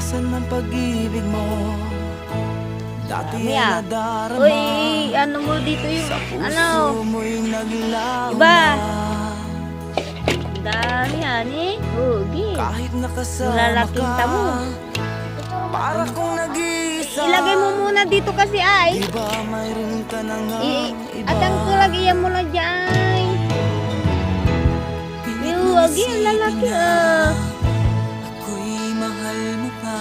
Nasaan ang pag-ibig mo? Dati Dami, ay ah. nadarama. Uy, ano mo dito yung, ano, Puso mo'y naglaho Iba. na. ang dami yan eh. Hugi. Kahit nakasama Lalaking ka, tamo. para kong nag-iisa. Ilagay mo muna dito kasi ay. Di ba mayroon ka na nga iba? At ang kulagyan mo na dyan. Pilit Yung mong hugi, ang lalaki isipin na ah. ako'y mahal mo pa.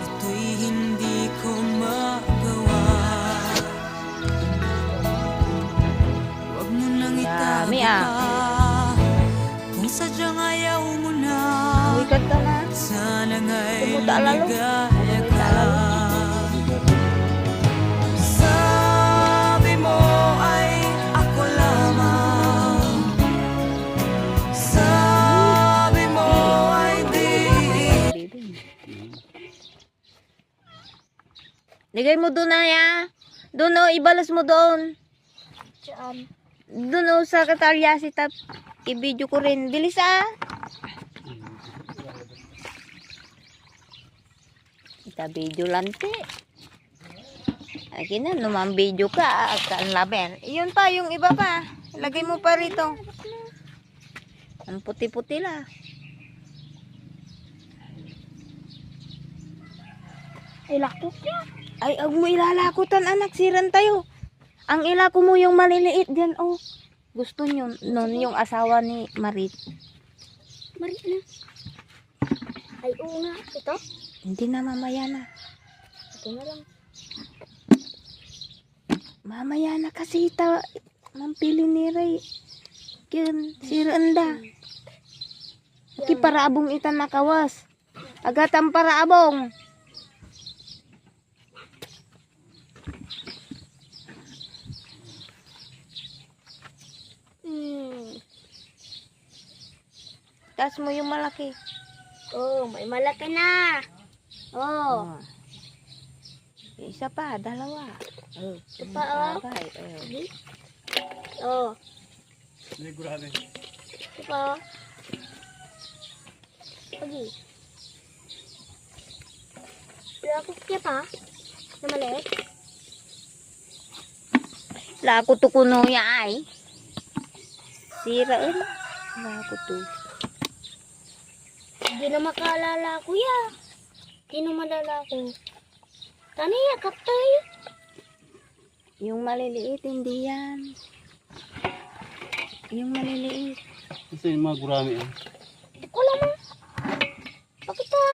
Ito'y hindi ko magawa. Huwag mo nang Dami, itago ah. pa. Kung sadyang ayaw mo na, Wikat ka na. sana nga'y Tumuta lalo. lumigaya Tumuta ka. lalo. Sabi mo ay ako lamang. Sabi mo ay di. Ligay mo doon na ya. Doon o, ibalas mo doon. Saan? Doon o, sa katalyasit at i-video ko rin. Bilis ah. Ita video lante. Akin na, naman video ka. Kaan laber. Iyon pa, yung iba pa. Lagay mo pa rito. Ang puti-puti la. Ay, lakot niya. Ay, huwag mo ilalakutan anak. Siran tayo. Ang ilako mo yung maliliit dyan. Oh. Gusto nyo nun yung asawa ni Marit. Mari na. Ay, oo nga. Ito? Hindi na mamaya na. Ito na lang. Mamaya na kasi mampili ni Ray. Yun, si Randa. Aki paraabong itan nakawas. Agatan paraabong. Taas mo yung malaki. Oh, may malaki na. Oh. Isa pa, dalawa. Isa pa, oh. Sabay, Oh. Ito pa. Pagi. Lakot niya pa. Na maliit. Lako to kuno ya ay. Sirain. Lako to. Hindi na makalala ko ya. Hindi na malala ko. Tani, yakap tayo. Yung maliliit, hindi yan. Yung maliliit. Kasi yung mga gurami. Hindi ko alam. Bakit